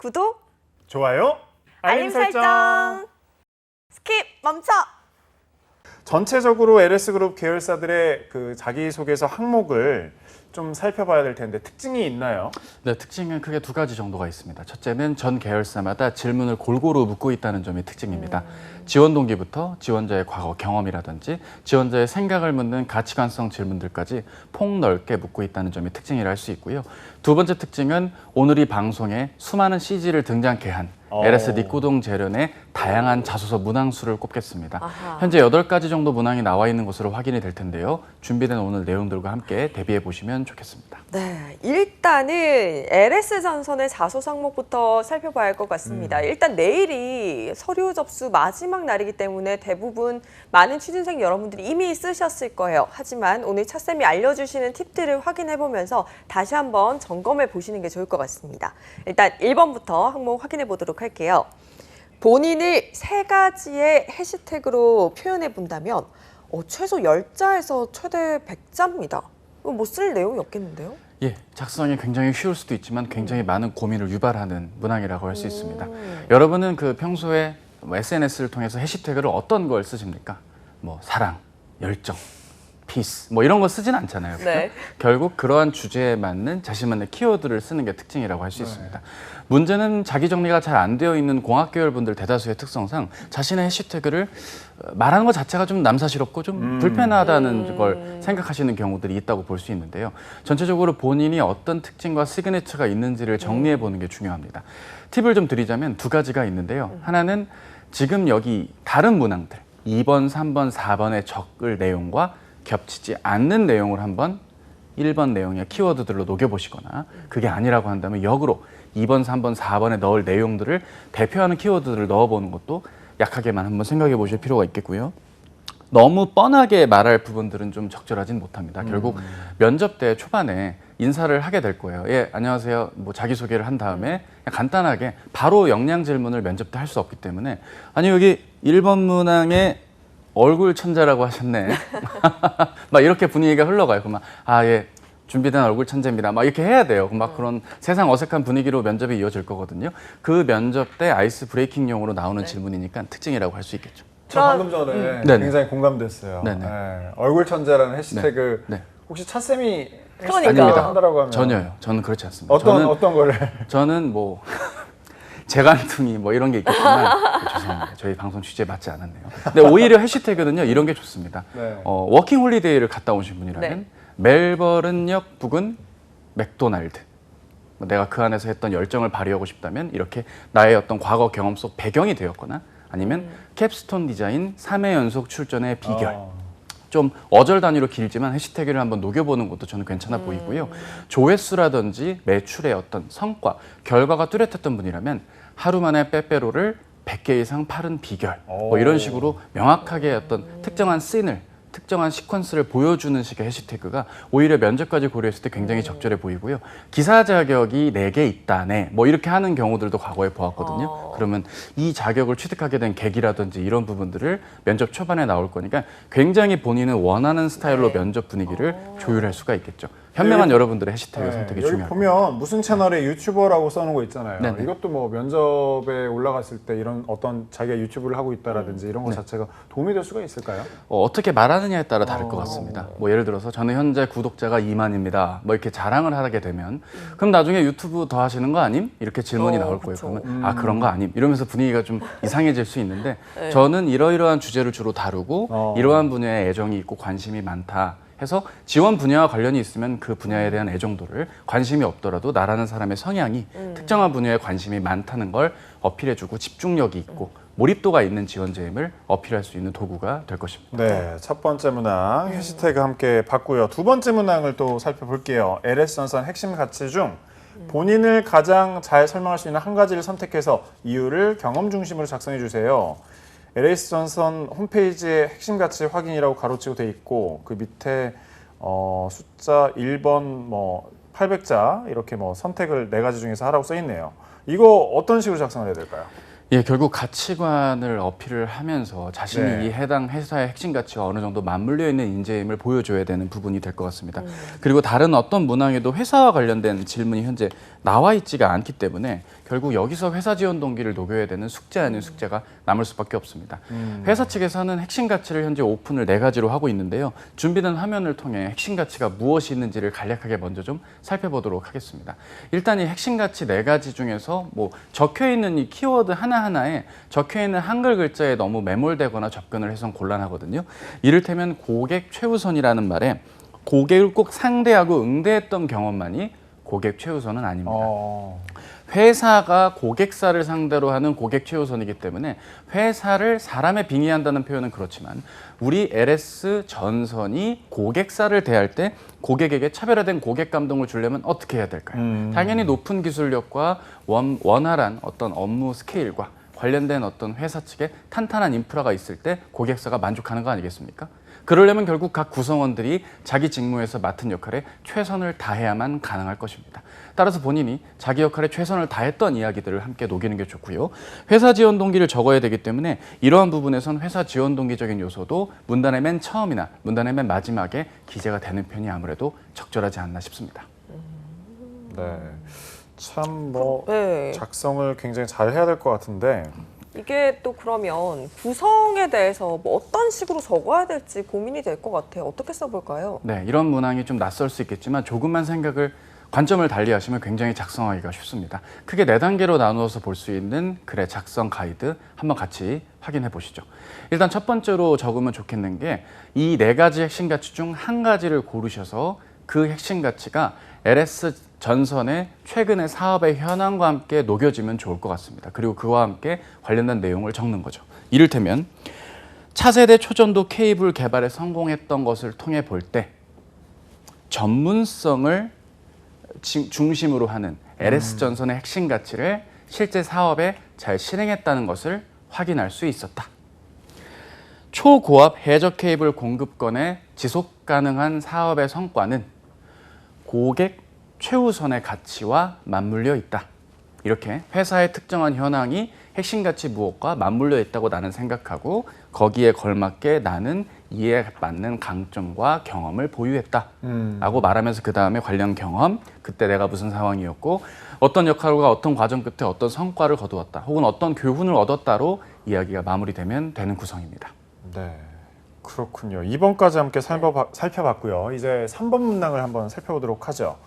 구독, 좋아요, 알림 설정. 스킵 멈춰. 전체적으로 LS그룹 계열사들의 그 자기소개서 항목을 좀 살펴봐야 될 텐데 특징이 있나요? 네, 특징은 크게 두 가지 정도가 있습니다. 첫째는 전 계열사마다 질문을 골고루 묻고 있다는 점이 특징입니다. 지원 동기부터 지원자의 과거 경험이라든지 지원자의 생각을 묻는 가치관성 질문들까지 폭넓게 묻고 있다는 점이 특징이라 할 수 있고요. 두 번째 특징은 오늘 이 방송에 수많은 CG를 등장케 한 LS 니꾸동 재련의 다양한 자소서 문항수를 꼽겠습니다. 아하. 현재 8가지 정도 문항이 나와 있는 것으로 확인이 될 텐데요. 준비된 오늘 내용들과 함께 대비해 보시면 좋겠습니다. 네, 일단은 LS전선의 자소서 항목부터 살펴봐야 할 것 같습니다. 일단 내일이 서류 접수 마지막 날이기 때문에 대부분 많은 취준생 여러분들이 이미 쓰셨을 거예요. 하지만 오늘 차쌤이 알려주시는 팁들을 확인해 보면서 다시 한번 점검해 보시는 게 좋을 것 같습니다. 일단 1번부터 항목 확인해 보도록 할게요. 본인을 3가지의 해시태그로 표현해 본다면 최소 10자에서 최대 100자입니다. 뭐 쓸 내용이 없겠는데요? 예, 작성이 굉장히 쉬울 수도 있지만 굉장히 많은 고민을 유발하는 문항이라고 할 수 있습니다. 여러분은 그 평소에 SNS를 통해서 해시태그를 어떤 걸 쓰십니까? 뭐 사랑, 열정, 피스 뭐 이런 거 쓰진 않잖아요. 그렇죠? 네. 결국 그러한 주제에 맞는 자신만의 키워드를 쓰는 게 특징이라고 할 수 있습니다. 문제는 자기 정리가 잘 안 되어 있는 공학 계열 분들 대다수의 특성상 자신의 해시태그를 말하는 것 자체가 좀 남사스럽고 좀 불편하다는 걸 생각하시는 경우들이 있다고 볼 수 있는데요. 전체적으로 본인이 어떤 특징과 시그니처가 있는지를 정리해 보는 게 중요합니다. 팁을 좀 드리자면 2가지가 있는데요. 하나는 지금 여기 다른 문항들 2번, 3번, 4번에 적을 내용과 겹치지 않는 내용을 한번 1번 내용의 키워드들로 녹여보시거나 그게 아니라고 한다면 역으로 2번, 3번, 4번에 넣을 내용들을 대표하는 키워드들을 넣어보는 것도 약하게만 한번 생각해 보실 필요가 있겠고요. 너무 뻔하게 말할 부분들은 좀 적절하진 못합니다. 결국 면접 때 초반에 인사를 하게 될 거예요. 예, 안녕하세요. 뭐 자기소개를 한 다음에 그냥 간단하게 바로 역량 질문을 면접 때 할 수 없기 때문에 아니 여기 1번 문항에 얼굴 천재라고 하셨네. 막 이렇게 분위기가 흘러가요. 그러면 예. 준비된 얼굴 천재입니다. 막 이렇게 해야 돼요. 막 그런 세상 어색한 분위기로 면접이 이어질 거거든요. 그 면접 때 아이스 브레이킹용으로 나오는 질문이니까 특징이라고 할 수 있겠죠. 저 방금 전에 네네. 굉장히 공감됐어요. 네네. 네. 얼굴 천재라는 해시태그 네. 혹시 차쌤이 그러니까. 아닙니다. 한다라고 하면 전혀요. 저는 그렇지 않습니다. 어떤 거를 저는 뭐 재간둥이 뭐 이런 게 있겠지만 죄송합니다. 저희 방송 취지에 맞지 않았네요. 근데 오히려 해시태그는요 이런 게 좋습니다. 네. 워킹 홀리데이를 갔다 오신 분이라면 네. 멜버른역 부근 맥도날드. 내가 그 안에서 했던 열정을 발휘하고 싶다면 이렇게 나의 어떤 과거 경험 속 배경이 되었거나 아니면 캡스톤 디자인 3회 연속 출전의 비결. 좀 어절 단위로 길지만 해시태그를 한번 녹여보는 것도 저는 괜찮아 보이고요. 조회수라든지 매출의 어떤 성과, 결과가 뚜렷했던 분이라면 하루 만에 빼빼로를 100개 이상 팔은 비결. 뭐 이런 식으로 명확하게 어떤 특정한 씬을 특정한 시퀀스를 보여주는 식의 해시태그가 오히려 면접까지 고려했을 때 굉장히 적절해 보이고요. 기사 자격이 4개 있다네. 뭐 이렇게 하는 경우들도 과거에 보았거든요. 그러면 이 자격을 취득하게 된 계기라든지 이런 부분들을 면접 초반에 나올 거니까 굉장히 본인은 원하는 스타일로 면접 분위기를 조율할 수가 있겠죠. 현명한 여러분들의 해시태그 선택이 여기 중요합니다. 보면 무슨 채널에 유튜버라고 써놓은 거 있잖아요. 네네. 이것도 뭐 면접에 올라갔을 때 이런 어떤 자기가 유튜브를 하고 있다라든지 이런 거 자체가 도움이 될 수가 있을까요? 어떻게 말하느냐에 따라 다를 것 같습니다. 뭐 예를 들어서 저는 현재 구독자가 2만입니다. 뭐 이렇게 자랑을 하게 되면 그럼 나중에 유튜브 더 하시는 거 아님? 이렇게 질문이 나올 거예요. 그쵸. 그러면 그런 거 아님? 이러면서 분위기가 좀 이상해질 수 있는데 저는 이러이러한 주제를 주로 다루고 이러한 분야에 애정이 있고 관심이 많다. 해서 지원 분야와 관련이 있으면 그 분야에 대한 애정도를 관심이 없더라도 나라는 사람의 성향이 특정한 분야에 관심이 많다는 걸 어필해주고 집중력이 있고 몰입도가 있는 지원자임을 어필할 수 있는 도구가 될 것입니다. 네, 첫 번째 문항 해시태그 함께 봤고요. 두 번째 문항을 또 살펴볼게요. LS전선 핵심 가치 중 본인을 가장 잘 설명할 수 있는 한 가지를 선택해서 이유를 경험 중심으로 작성해 주세요. LS전선 홈페이지에 핵심 가치 확인이라고 가로치고 돼 있고 그 밑에 숫자 1번 뭐 800자 이렇게 뭐 선택을 4가지 중에서 하라고 써 있네요. 이거 어떤 식으로 작성을 해야 될까요? 예, 결국 가치관을 어필을 하면서 자신이 네. 이 해당 회사의 핵심 가치와 어느 정도 맞물려 있는 인재임을 보여줘야 되는 부분이 될 것 같습니다. 그리고 다른 어떤 문항에도 회사와 관련된 질문이 현재 나와 있지가 않기 때문에 결국 여기서 회사 지원 동기를 녹여야 되는 숙제 아닌 숙제가 남을 수밖에 없습니다. 회사 측에서는 핵심 가치를 현재 오픈을 4가지로 하고 있는데요. 준비된 화면을 통해 핵심 가치가 무엇이 있는지를 간략하게 먼저 좀 살펴보도록 하겠습니다. 일단 이 핵심 가치 4가지 중에서 뭐 적혀 있는 이 키워드 하나하나에 적혀 있는 한글 글자에 너무 매몰되거나 접근을 해선 곤란하거든요. 이를테면 고객 최우선이라는 말에 고객을 꼭 상대하고 응대했던 경험만이 고객 최우선은 아닙니다. 회사가 고객사를 상대로 하는 고객 최우선이기 때문에 회사를 사람에 빙의한다는 표현은 그렇지만 우리 LS 전선이 고객사를 대할 때 고객에게 차별화된 고객 감동을 주려면 어떻게 해야 될까요? 당연히 높은 기술력과 원활한 어떤 업무 스케일과 관련된 어떤 회사 측의 탄탄한 인프라가 있을 때 고객사가 만족하는 거 아니겠습니까? 그러려면 결국 각 구성원들이 자기 직무에서 맡은 역할에 최선을 다해야만 가능할 것입니다. 따라서 본인이 자기 역할에 최선을 다했던 이야기들을 함께 녹이는 게 좋고요. 회사 지원 동기를 적어야 되기 때문에 이러한 부분에선 회사 지원 동기적인 요소도 문단의 맨 처음이나 문단의 맨 마지막에 기재가 되는 편이 아무래도 적절하지 않나 싶습니다. 네. 참 뭐 네. 작성을 굉장히 잘 해야 될 것 같은데 이게 또 그러면 구성에 대해서 뭐 어떤 식으로 적어야 될지 고민이 될 것 같아요. 어떻게 써볼까요? 네, 이런 문항이 좀 낯설 수 있겠지만 조금만 관점을 달리하시면 굉장히 작성하기가 쉽습니다. 크게 4단계로 나누어서 볼 수 있는 글의 작성 가이드 한번 같이 확인해 보시죠. 일단 첫 번째로 적으면 좋겠는 게 이 4가지 핵심 가치 중 한 가지를 고르셔서 그 핵심 가치가 LS 전선의 최근의 사업의 현황과 함께 녹여지면 좋을 것 같습니다. 그리고 그와 함께 관련된 내용을 적는 거죠. 이를테면 차세대 초전도 케이블 개발에 성공했던 것을 통해 볼 때 전문성을 중심으로 하는 LS 전선의 핵심 가치를 실제 사업에 잘 실행했다는 것을 확인할 수 있었다. 초고압 해저 케이블 공급권의 지속 가능한 사업의 성과는 고객 최우선의 가치와 맞물려 있다. 이렇게 회사의 특정한 현황이 핵심 가치 무엇과 맞물려 있다고 나는 생각하고 거기에 걸맞게 나는 이에 맞는 강점과 경험을 보유했다 라고 말하면서 그 다음에 관련 경험, 그때 내가 무슨 상황이었고 어떤 역할과 어떤 과정 끝에 어떤 성과를 거두었다 혹은 어떤 교훈을 얻었다로 이야기가 마무리되면 되는 구성입니다. 네. 그렇군요. 2번까지 함께 살펴봤고요. 이제 3번 문항을 한번 살펴보도록 하죠.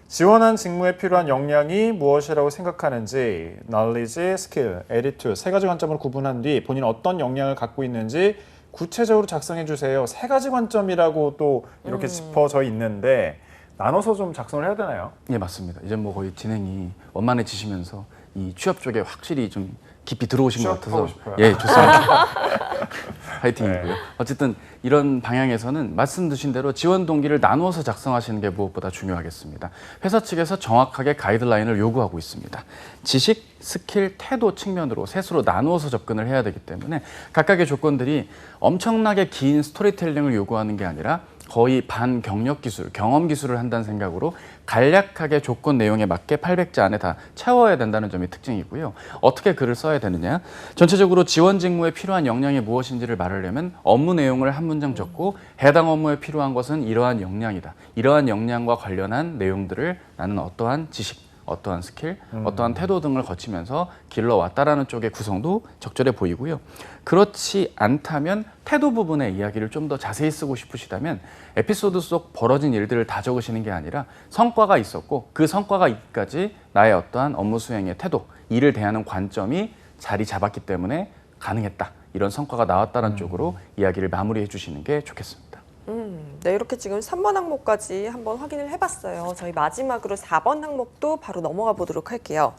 지원한 직무에 필요한 역량이 무엇이라고 생각하는지 knowledge, skill, attitude 3가지 관점으로 구분한 뒤 본인 어떤 역량을 갖고 있는지 구체적으로 작성해 주세요. 3가지 관점이라고 또 이렇게 짚어져 있는데 나눠서 좀 작성을 해야 되나요? 예, 맞습니다. 이제 뭐 거의 진행이 원만해지시면서 이 취업 쪽에 확실히 좀 깊이 들어오신 것 같아서 싶어요. 예, 좋습니다. 파이팅이고요. 어쨌든 이런 방향에서는 말씀 주신 대로 지원 동기를 나누어서 작성하시는 게 무엇보다 중요하겠습니다. 회사 측에서 정확하게 가이드라인을 요구하고 있습니다. 지식, 스킬, 태도 측면으로 셋으로 나누어서 접근을 해야 되기 때문에 각각의 조건들이 엄청나게 긴 스토리텔링을 요구하는 게 아니라 거의 반경력 기술, 경험 기술을 한다는 생각으로 간략하게 조건 내용에 맞게 800자 안에 다 채워야 된다는 점이 특징이고요. 어떻게 글을 써야 되느냐? 전체적으로 지원 직무에 필요한 역량이 무엇인지를 말하려면 업무 내용을 한 문장 적고 해당 업무에 필요한 것은 이러한 역량이다. 이러한 역량과 관련한 내용들을 나는 어떠한 지식, 어떠한 스킬, 어떠한 태도 등을 거치면서 길러왔다라는 쪽의 구성도 적절해 보이고요. 그렇지 않다면 태도 부분의 이야기를 좀 더 자세히 쓰고 싶으시다면 에피소드 속 벌어진 일들을 다 적으시는 게 아니라 성과가 있었고 그 성과가 있기까지 나의 어떠한 업무 수행의 태도, 일을 대하는 관점이 자리 잡았기 때문에 가능했다. 이런 성과가 나왔다는 쪽으로 이야기를 마무리해 주시는 게 좋겠습니다. 네, 이렇게 지금 3번 항목까지 한번 확인을 해봤어요. 저희 마지막으로 4번 항목도 바로 넘어가 보도록 할게요.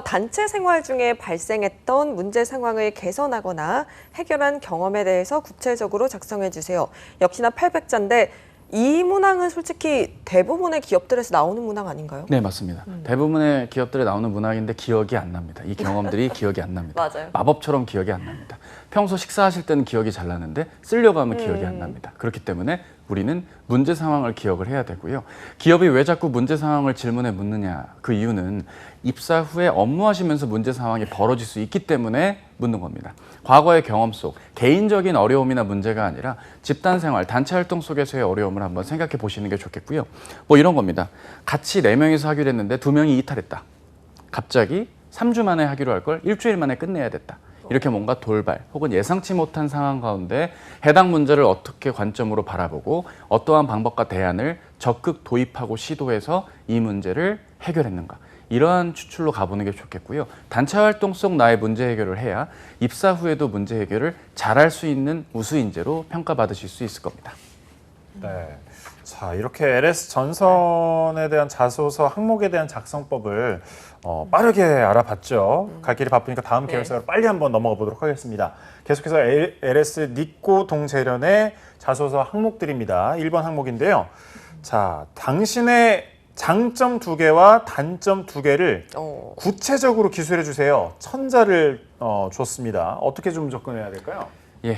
단체 생활 중에 발생했던 문제 상황을 개선하거나 해결한 경험에 대해서 구체적으로 작성해 주세요. 역시나 800자인데 이 문항은 솔직히 대부분의 기업들에서 나오는 문항 아닌가요? 네, 맞습니다. 대부분의 기업들에 나오는 문항인데 기억이 안 납니다. 이 경험들이 기억이 안 납니다. 맞아요. 마법처럼 기억이 안 납니다. 평소 식사하실 때는 기억이 잘 나는데 쓰려고 하면 기억이 안 납니다. 그렇기 때문에 우리는 문제 상황을 기억을 해야 되고요. 기업이 왜 자꾸 문제 상황을 질문에 묻느냐? 그 이유는 입사 후에 업무하시면서 문제 상황이 벌어질 수 있기 때문에 묻는 겁니다. 과거의 경험 속 개인적인 어려움이나 문제가 아니라 집단 생활, 단체 활동 속에서의 어려움을 한번 생각해 보시는 게 좋겠고요. 뭐 이런 겁니다. 같이 4명이서 하기로 했는데 2명이 이탈했다. 갑자기 3주 만에 하기로 할 걸 일주일 만에 끝내야 됐다. 이렇게 뭔가 돌발 혹은 예상치 못한 상황 가운데 해당 문제를 어떻게 관점으로 바라보고 어떠한 방법과 대안을 적극 도입하고 시도해서 이 문제를 해결했는가. 이러한 추출로 가보는 게 좋겠고요. 단체 활동 속 나의 문제 해결을 해야 입사 후에도 문제 해결을 잘할 수 있는 우수 인재로 평가받으실 수 있을 겁니다. 네. 자, 이렇게 LS 전선에 대한 자소서 항목에 대한 작성법을 빠르게 알아봤죠. 갈 길이 바쁘니까 다음 계열사로 빨리 한번 넘어가 보도록 하겠습니다. 계속해서 LS 니꼬 동재련의 자소서 항목들입니다. 1번 항목인데요. 자, 당신의 장점 2개와 단점 2개를 구체적으로 기술해 주세요. 천자를 줬습니다. 어떻게 좀 접근해야 될까요? 예,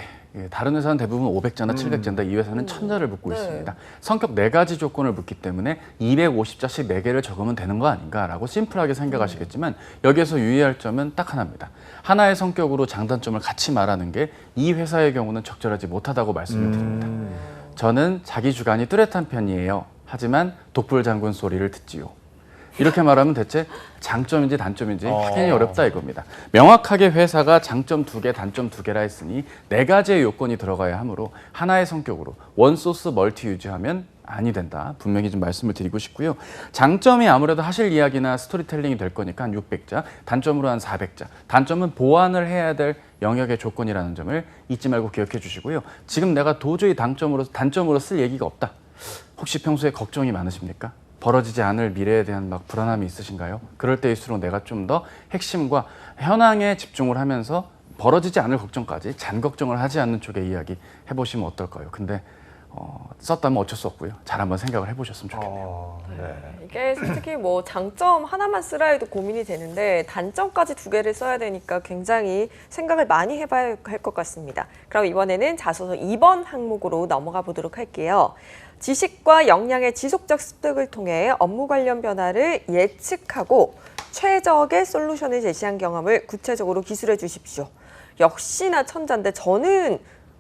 다른 회사는 대부분 500자나 700자인데 이 회사는 1000자를 묻고 있습니다. 성격 4가지 조건을 묻기 때문에 250자씩 4개를 적으면 되는 거 아닌가라고 심플하게 생각하시겠지만 여기에서 유의할 점은 딱 하나입니다. 하나의 성격으로 장단점을 같이 말하는 게 이 회사의 경우는 적절하지 못하다고 말씀을 드립니다. 저는 자기 주관이 뚜렷한 편이에요. 하지만 독불 장군 소리를 듣지요. 이렇게 말하면 대체 장점인지 단점인지 확인이 어렵다 이겁니다. 명확하게 회사가 장점 2개, 단점 2개라 했으니 4가지의 요건이 들어가야 하므로 하나의 성격으로 원소스 멀티 유지하면 아니 된다. 분명히 좀 말씀을 드리고 싶고요. 장점이 아무래도 하실 이야기나 스토리텔링이 될 거니까 한 600자, 단점으로 한 400자. 단점은 보완을 해야 될 영역의 조건이라는 점을 잊지 말고 기억해 주시고요. 지금 내가 도저히 단점으로 쓸 얘기가 없다. 혹시 평소에 걱정이 많으십니까? 벌어지지 않을 미래에 대한 막 불안함이 있으신가요? 그럴 때일수록 내가 좀 더 핵심과 현황에 집중을 하면서 벌어지지 않을 걱정까지 잔 걱정을 하지 않는 쪽에 이야기 해보시면 어떨까요? 근데 썼다면 어쩔 수 없고요. 잘 한번 생각을 해보셨으면 좋겠네요. 네. 이게 솔직히 뭐 장점 하나만 쓰라 해도 고민이 되는데 단점까지 2개를 써야 되니까 굉장히 생각을 많이 해봐야 할 것 같습니다. 그럼 이번에는 자소서 2번 항목으로 넘어가 보도록 할게요. 지식과 역량의 지속적 습득을 통해 업무 관련 변화를 예측하고 최적의 솔루션을 제시한 경험을 구체적으로 기술해 주십시오. 역시나 천자인데 저는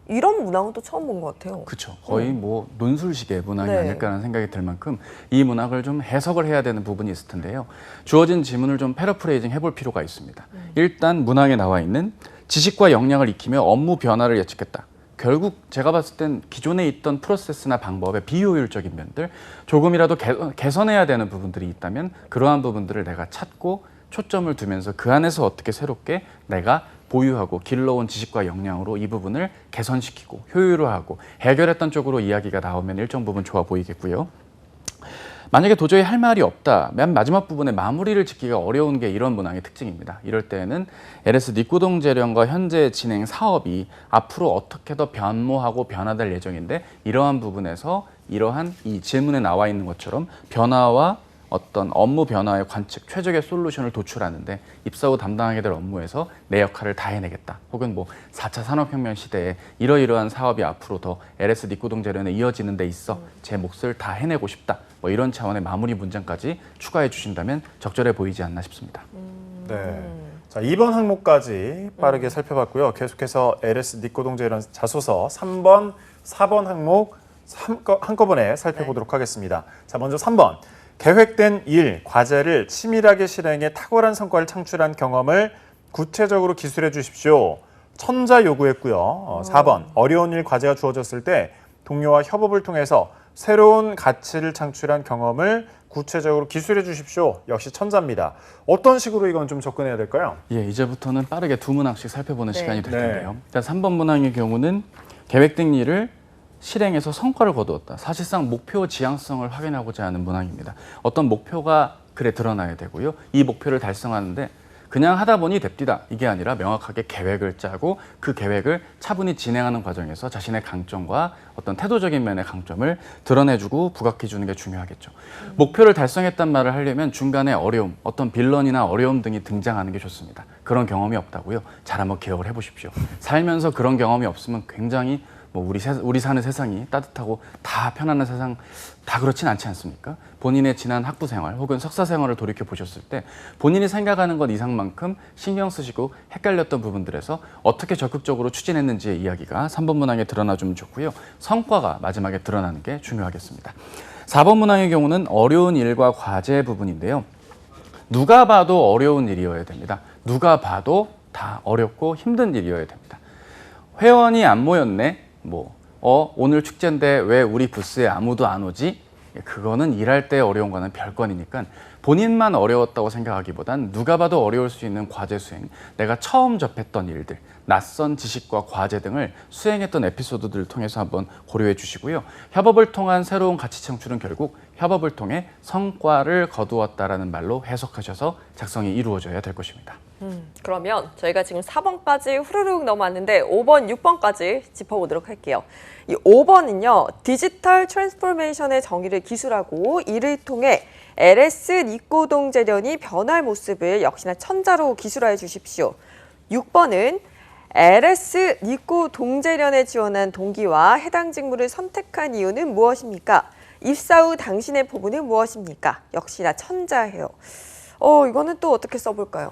이런 문항은 또 처음 본 것 같아요. 그렇죠. 거의 뭐 논술식의 문항이 네. 아닐까라는 생각이 들 만큼 이 문항을 좀 해석을 해야 되는 부분이 있을 텐데요. 주어진 지문을 좀 패러프레이징 해볼 필요가 있습니다. 일단 문항에 나와 있는 지식과 역량을 익히며 업무 변화를 예측했다. 결국 제가 봤을 땐 기존에 있던 프로세스나 방법의 비효율적인 면들, 조금이라도 개선해야 되는 부분들이 있다면 그러한 부분들을 내가 찾고 초점을 두면서 그 안에서 어떻게 새롭게 내가 보유하고 길러온 지식과 역량으로 이 부분을 개선시키고 효율화하고 해결했던 쪽으로 이야기가 나오면 일정 부분 좋아 보이겠고요. 만약에 도저히 할 말이 없다, 맨 마지막 부분에 마무리를 짓기가 어려운 게 이런 문항의 특징입니다. 이럴 때는 LS 니꼬동 재련과 현재 진행 사업이 앞으로 어떻게 더 변모하고 변화될 예정인데 이러한 부분에서 이러한 이 질문에 나와 있는 것처럼 변화와 어떤 업무 변화의 관측, 최적의 솔루션을 도출하는데 입사 후 담당하게 될 업무에서 내 역할을 다 해내겠다. 혹은 뭐 4차 산업혁명 시대에 이러이러한 사업이 앞으로 더 LS 니꼬동 재련에 이어지는 데 있어 제 몫을 다 해내고 싶다. 뭐 이런 차원의 마무리 문장까지 추가해 주신다면 적절해 보이지 않나 싶습니다. 네. 자, 2번 항목까지 빠르게 살펴봤고요. 계속해서 LS 니꼬동 재련 자소서 3번, 4번 항목 한꺼번에 살펴보도록 하겠습니다. 자, 먼저 3번. 계획된 일, 과제를 치밀하게 실행해 탁월한 성과를 창출한 경험을 구체적으로 기술해 주십시오. 천자 요구했고요. 4번. 어려운 일, 과제가 주어졌을 때 동료와 협업을 통해서 새로운 가치를 창출한 경험을 구체적으로 기술해 주십시오. 역시 천자입니다. 어떤 식으로 이건 좀 접근해야 될까요? 예, 이제부터는 빠르게 두 문항씩 살펴보는 네. 시간이 될 네. 텐데요. 일단 3번 문항의 경우는 계획된 일을 실행해서 성과를 거두었다. 사실상 목표 지향성을 확인하고자 하는 문항입니다. 어떤 목표가 글에 드러나야 되고요. 이 목표를 달성하는데 그냥 하다 보니 됩디다. 이게 아니라 명확하게 계획을 짜고 그 계획을 차분히 진행하는 과정에서 자신의 강점과 어떤 태도적인 면의 강점을 드러내주고 부각해주는 게 중요하겠죠. 목표를 달성했단 말을 하려면 중간에 어려움, 어떤 빌런이나 어려움 등이 등장하는 게 좋습니다. 그런 경험이 없다고요? 잘 한번 기억을 해보십시오. 살면서 그런 경험이 없으면 굉장히 우리 사는 세상이 따뜻하고 다 편안한 세상 다 그렇진 않지 않습니까? 본인의 지난 학부 생활 혹은 석사 생활을 돌이켜 보셨을 때 본인이 생각하는 것 이상만큼 신경 쓰시고 헷갈렸던 부분들에서 어떻게 적극적으로 추진했는지의 이야기가 3번 문항에 드러나주면 좋고요. 성과가 마지막에 드러나는 게 중요하겠습니다. 4번 문항의 경우는 어려운 일과 과제 부분인데요. 누가 봐도 어려운 일이어야 됩니다. 누가 봐도 다 어렵고 힘든 일이어야 됩니다. 회원이 안 모였네. 오늘 축제인데 왜 우리 부스에 아무도 안 오지? 그거는 일할 때 어려운 거는 별건이니까 본인만 어려웠다고 생각하기보단 누가 봐도 어려울 수 있는 과제 수행, 내가 처음 접했던 일들, 낯선 지식과 과제 등을 수행했던 에피소드들을 통해서 한번 고려해 주시고요. 협업을 통한 새로운 가치 창출은 결국 협업을 통해 성과를 거두었다라는 말로 해석하셔서 작성이 이루어져야 될 것입니다. 그러면 저희가 지금 4번까지 후루룩 넘어왔는데 5번, 6번까지 짚어보도록 할게요. 이 5번은요. 디지털 트랜스포메이션의 정의를 기술하고 이를 통해 LS 니꼬동 재련이 변할 모습을 역시나 천자로 기술화해 주십시오. 6번은 LS 니꼬 동재련에 지원한 동기와 해당 직무를 선택한 이유는 무엇입니까? 입사 후 당신의 포부는 무엇입니까? 역시나 천자예요. 이거는 또 어떻게 써볼까요?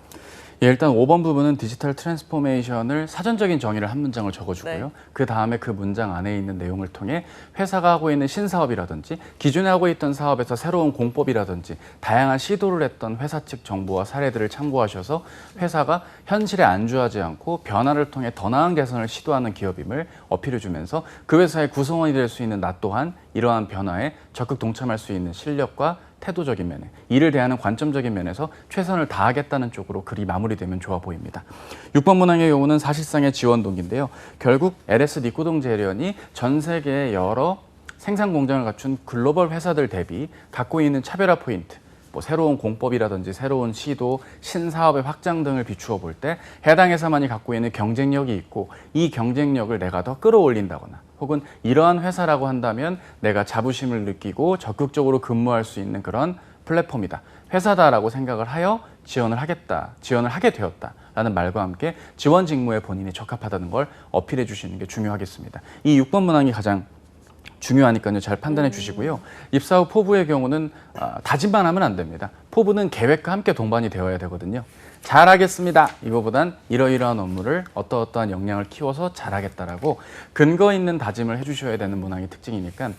예, 일단 5번 부분은 디지털 트랜스포메이션을 사전적인 정의를 한 문장을 적어주고요. 네. 그 다음에 그 문장 안에 있는 내용을 통해 회사가 하고 있는 신사업이라든지 기존에 하고 있던 사업에서 새로운 공법이라든지 다양한 시도를 했던 회사 측 정보와 사례들을 참고하셔서 회사가 현실에 안주하지 않고 변화를 통해 더 나은 개선을 시도하는 기업임을 어필해주면서 그 회사의 구성원이 될 수 있는 나 또한 이러한 변화에 적극 동참할 수 있는 실력과 태도적인 면에, 일을 대하는 관점적인 면에서 최선을 다하겠다는 쪽으로 글이 마무리되면 좋아 보입니다. 6번 문항의 경우는 사실상의 지원 동기인데요. 결국 LS 니꼬동 재련이 전 세계의 여러 생산 공장을 갖춘 글로벌 회사들 대비 갖고 있는 차별화 포인트, 새로운 공법이라든지 새로운 시도, 신사업의 확장 등을 비추어 볼 때 해당 회사만이 갖고 있는 경쟁력이 있고 이 경쟁력을 내가 더 끌어올린다거나 혹은 이러한 회사라고 한다면 내가 자부심을 느끼고 적극적으로 근무할 수 있는 그런 플랫폼이다. 회사다라고 생각을 하여 지원을 하게 되었다라는 말과 함께 지원 직무에 본인이 적합하다는 걸 어필해 주시는 게 중요하겠습니다. 이 6번 문항이 가장 중요하니까요. 잘 판단해 주시고요. 입사 후 포부의 경우는 다짐만 하면 안 됩니다. 포부는 계획과 함께 동반이 되어야 되거든요. 잘하겠습니다. 이거보단 이러이러한 업무를 어떠어떠한 역량을 키워서 잘하겠다라고 근거 있는 다짐을 해주셔야 되는 문항이 특징이니까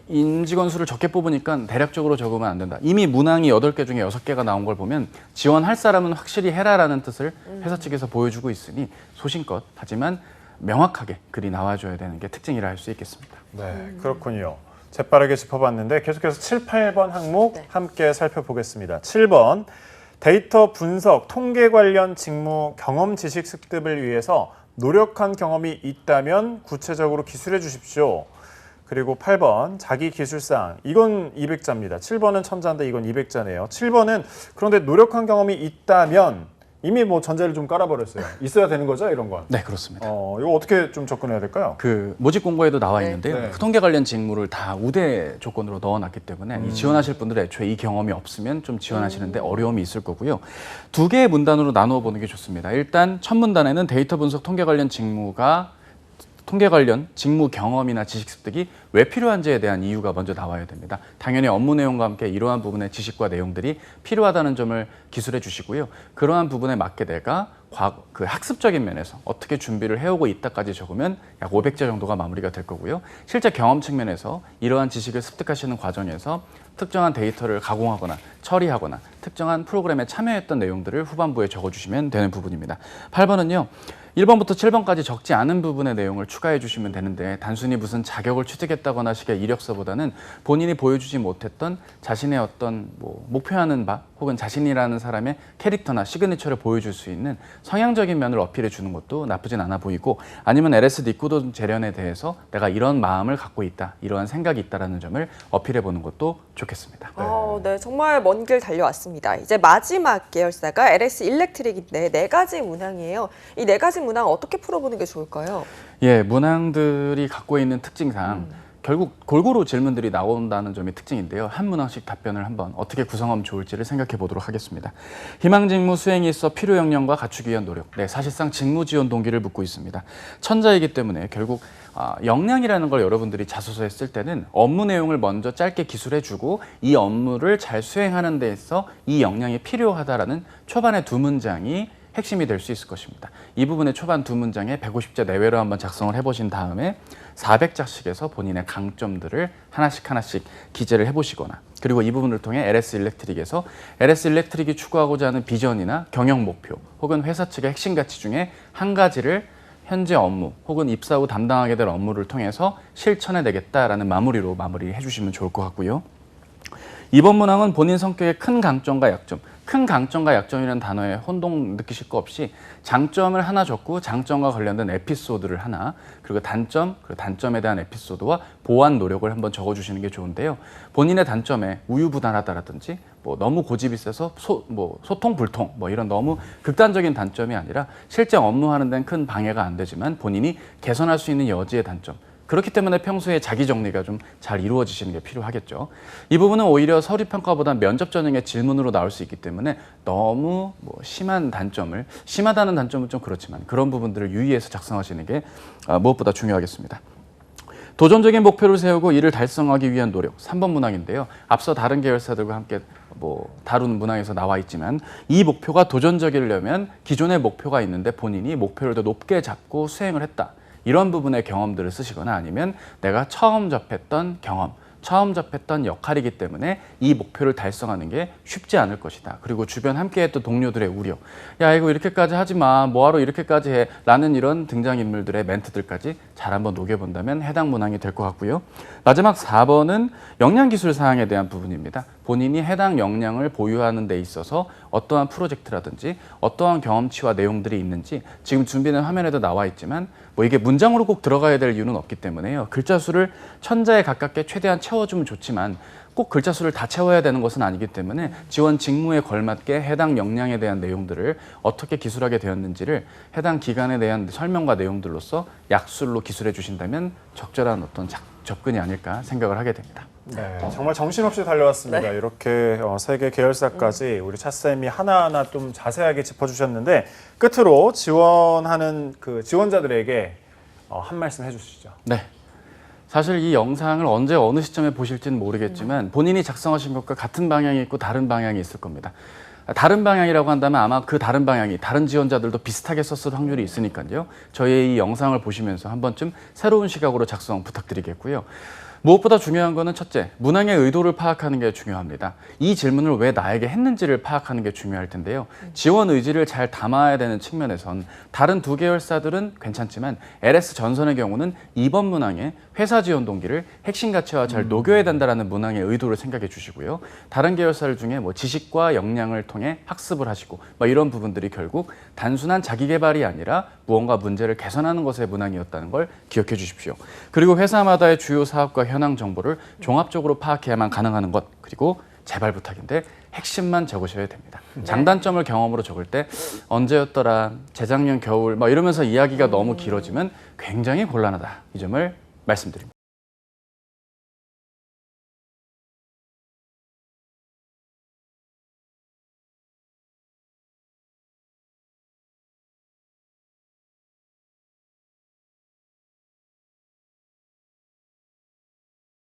임직원 수를 적게 뽑으니까 대략적으로 적으면 안 된다. 이미 문항이 8개 중에 6개가 나온 걸 보면 지원할 사람은 확실히 해라라는 뜻을 회사 측에서 보여주고 있으니 소신껏 하지만 명확하게 글이 나와줘야 되는 게 특징이라 할 수 있겠습니다. 네, 그렇군요. 재빠르게 짚어봤는데 계속해서 7, 8번 항목 함께 살펴보겠습니다. 7번, 데이터 분석, 통계 관련 직무, 경험 지식 습득을 위해서 노력한 경험이 있다면 구체적으로 기술해 주십시오. 그리고 8번, 자기 기술상, 이건 200자입니다. 7번은 1000자인데 이건 200자네요. 7번은 그런데 노력한 경험이 있다면 이미 전제를 좀 깔아버렸어요. 있어야 되는 거죠, 이런 건? 네, 그렇습니다. 이거 어떻게 좀 접근해야 될까요? 모집 공고에도 나와 있는데요. 네. 통계 관련 직무를 다 우대 조건으로 넣어놨기 때문에 이 지원하실 분들은 애초에 이 경험이 없으면 좀 지원하시는데 어려움이 있을 거고요. 2개의 문단으로 나누어 보는 게 좋습니다. 일단 첫 문단에는 데이터 분석 통계 관련 직무 경험이나 지식 습득이 왜 필요한지에 대한 이유가 먼저 나와야 됩니다. 당연히 업무 내용과 함께 이러한 부분의 지식과 내용들이 필요하다는 점을 기술해 주시고요. 그러한 부분에 맞게 내가 그 학습적인 면에서 어떻게 준비를 해오고 있다까지 적으면 약 500자 정도가 마무리가 될 거고요. 실제 경험 측면에서 이러한 지식을 습득하시는 과정에서 특정한 데이터를 가공하거나 처리하거나 특정한 프로그램에 참여했던 내용들을 후반부에 적어주시면 되는 부분입니다. 8번은요. 1번부터 7번까지 적지 않은 부분의 내용을 추가해 주시면 되는데 단순히 무슨 자격을 취득했다거나 식의 이력서보다는 본인이 보여주지 못했던 자신의 어떤 목표하는 바 혹은 자신이라는 사람의 캐릭터나 시그니처를 보여줄 수 있는 성향적인 면을 어필해 주는 것도 나쁘진 않아 보이고 아니면 LS 니꼬동 재련에 대해서 내가 이런 마음을 갖고 있다, 이러한 생각이 있다라는 점을 어필해 보는 것도 좋겠습니다. 네, 정말 먼 길 달려왔습니다. 이제 마지막 계열사가 LS 일렉트릭인데 4가지 문항이에요. 이 4가지 문항 어떻게 풀어보는 게 좋을까요? 예, 문항들이 갖고 있는 특징상 결국 골고루 질문들이 나온다는 점이 특징인데요. 한 문항씩 답변을 한번 어떻게 구성하면 좋을지를 생각해 보도록 하겠습니다. 희망 직무 수행에 있어 필요 역량과 갖추기 위한 노력. 네, 사실상 직무 지원 동기를 묻고 있습니다. 천자이기 때문에 결국 역량이라는 걸 여러분들이 자소서에 쓸 때는 업무 내용을 먼저 짧게 기술해 주고 이 업무를 잘 수행하는 데 있어 이 역량이 필요하다라는 초반의 2문장이 핵심이 될 수 있을 것입니다. 이 부분의 초반 두 문장에 150자 내외로 한번 작성을 해보신 다음에 400자씩에서 본인의 강점들을 하나씩 기재를 해보시거나 그리고 이 부분을 통해 LS 일렉트릭에서 LS 일렉트릭이 추구하고자 하는 비전이나 경영 목표 혹은 회사 측의 핵심 가치 중에 한 가지를 현재 업무 혹은 입사 후 담당하게 될 업무를 통해서 실천해내겠다라는 마무리해 주시면 좋을 것 같고요. 이번 문항은 본인 성격의 큰 강점과 약점, 큰 강점과 약점이라는 단어에 혼동 느끼실 거 없이 장점을 하나 적고 장점과 관련된 에피소드를 하나, 그리고 단점에 대한 에피소드와 보완 노력을 한번 적어주시는 게 좋은데요. 본인의 단점에 우유부단하다라든지 뭐 너무 고집이 세서 소통 불통 이런 너무 극단적인 단점이 아니라 실제 업무하는 데는 큰 방해가 안 되지만 본인이 개선할 수 있는 여지의 단점. 그렇기 때문에 평소에 자기 정리가 좀 잘 이루어지시는 게 필요하겠죠. 이 부분은 오히려 서류 평가보다 면접 전형의 질문으로 나올 수 있기 때문에 너무 심하다는 단점은 좀 그렇지만 그런 부분들을 유의해서 작성하시는 게 무엇보다 중요하겠습니다. 도전적인 목표를 세우고 이를 달성하기 위한 노력, 3번 문항인데요. 앞서 다른 계열사들과 함께 다룬 문항에서 나와 있지만 이 목표가 도전적이려면 기존의 목표가 있는데 본인이 목표를 더 높게 잡고 수행을 했다. 이런 부분의 경험들을 쓰시거나 아니면 내가 처음 접했던 경험, 처음 접했던 역할이기 때문에 이 목표를 달성하는 게 쉽지 않을 것이다. 그리고 주변 함께했던 동료들의 우려. 야, 이거 이렇게까지 하지 마. 뭐하러 이렇게까지 해. 라는 이런 등장인물들의 멘트들까지 잘 한번 녹여본다면 해당 문항이 될 것 같고요. 마지막 4번은 역량기술 사항에 대한 부분입니다. 본인이 해당 역량을 보유하는 데 있어서 어떠한 프로젝트라든지 어떠한 경험치와 내용들이 있는지 지금 준비된 화면에도 나와 있지만 이게 문장으로 꼭 들어가야 될 이유는 없기 때문에요. 글자 수를 1000자에 가깝게 최대한 채워주면 좋지만 꼭 글자 수를 다 채워야 되는 것은 아니기 때문에 지원 직무에 걸맞게 해당 역량에 대한 내용들을 어떻게 기술하게 되었는지를 해당 기관에 대한 설명과 내용들로서 약술로 기술해 주신다면 적절한 어떤 접근이 아닐까 생각을 하게 됩니다. 네, 정말 정신없이 달려왔습니다. 네. 이렇게 세 개 계열사까지 우리 차쌤이 하나하나 좀 자세하게 짚어주셨는데 끝으로 지원하는 그 지원자들에게 한 말씀 해주시죠. 네. 사실 이 영상을 언제 어느 시점에 보실지는 모르겠지만 본인이 작성하신 것과 같은 방향이 있고 다른 방향이 있을 겁니다. 다른 방향이라고 한다면 아마 그 다른 방향이 다른 지원자들도 비슷하게 썼을 확률이 있으니까요. 저희의 이 영상을 보시면서 한 번쯤 새로운 시각으로 작성 부탁드리겠고요. 무엇보다 중요한 거는 첫째, 문항의 의도를 파악하는 게 중요합니다. 이 질문을 왜 나에게 했는지를 파악하는 게 중요할 텐데요. 지원 의지를 잘 담아야 되는 측면에선 다른 두 계열사들은 괜찮지만 LS 전선의 경우는 이번 문항에 회사 지원 동기를 핵심 가치와 잘 녹여야 된다는 문항의 의도를 생각해 주시고요. 다른 계열사들 중에 지식과 역량을 통해 학습을 하시고 이런 부분들이 결국 단순한 자기 개발이 아니라 무언가 문제를 개선하는 것의 문항이었다는 걸 기억해 주십시오. 그리고 회사마다의 주요 사업과 현황 정보를 종합적으로 파악해야만 가능한 것, 그리고 제발 부탁인데 핵심만 적으셔야 됩니다. 장단점을 경험으로 적을 때 언제였더라, 재작년 겨울 이러면서 이야기가 너무 길어지면 굉장히 곤란하다. 이 점을 말씀드립니다.